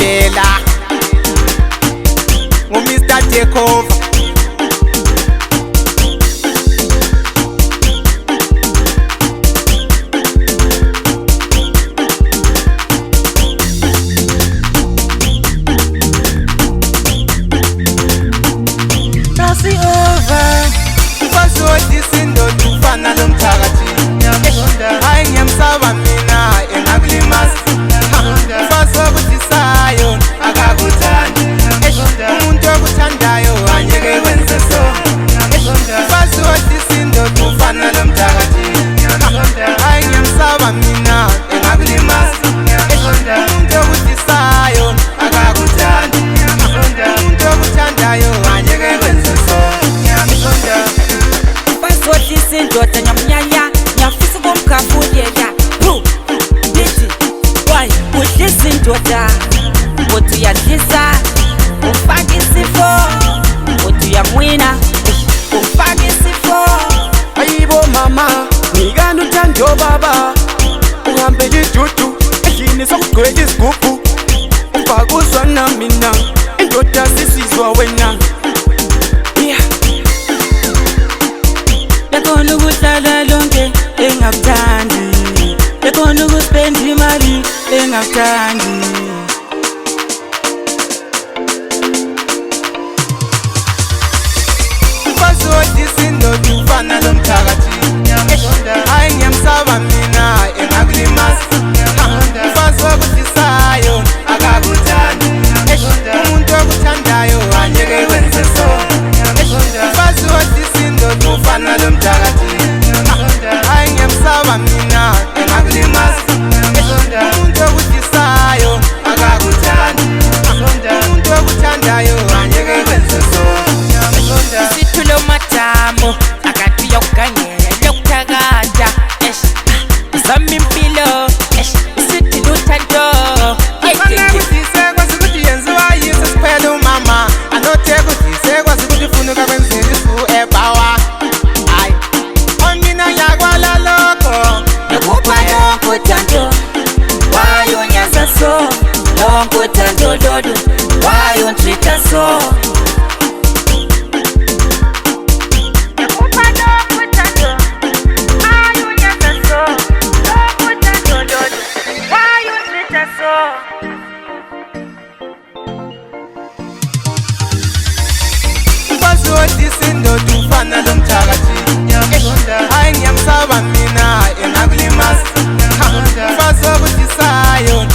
Mandela Mr. Takeover. Nasi over Mfasoti sindo tufana lomthakathi hayi ngiyamsaba mina engakulimaza mfasokuthi sayo akakuthandi umuntu okuthandayo angeke wenze so mfasoti sindo tufana lomthakathi hayi ngiyamsaba mina engakulimaza umuntu okuthi sayo akakuthandi umuntu okuthandayo angeke wenze so Mfasoti sindoda nyamnyanya nyafisa ukumkhafulela Nithi why udlisa indoda Uthi uyadlisa ufaka isifo Uthi uyamwina ufaka isifo Ayibo mama ngikani uthando baba uhambele idudu endlini sokugcwele isigubhu ufakuzwa na mina indoda sisizwa wena Yakhona ukuhlala lonke engakuthandi Yakhona ukuspenda imali engakuthandi Mfasoti sindo tufana lomthakathi hayi ngiyamsaba mina engakulimaza mfasokuthi sayo akakuthandi umuntu okuthandayo angeke wenze so mfasoti sindo tufana lomthakathi hayi ngiyamsaba mina engakulimaza umuntu okuthi sayo akakuthandi umuntu okuthandayo angeke wenze so Sithulo matamo akathi uyakugangela ukuthakatha Zami impilo sithi luthando Kwazi ukuthi yenziwa yiso siphela umama anothe ukuthi sekwazi ukuthi ufuna kwenzela isu ebawa hayi omina yakwala lokho Yakupha lonke uthando wayonyaza so lonke uthando lolu wayontrita so Mfasoti sindo tufana lomthakathi hayi ngiyamsaba mina engakulimaza mfasokuthi sayo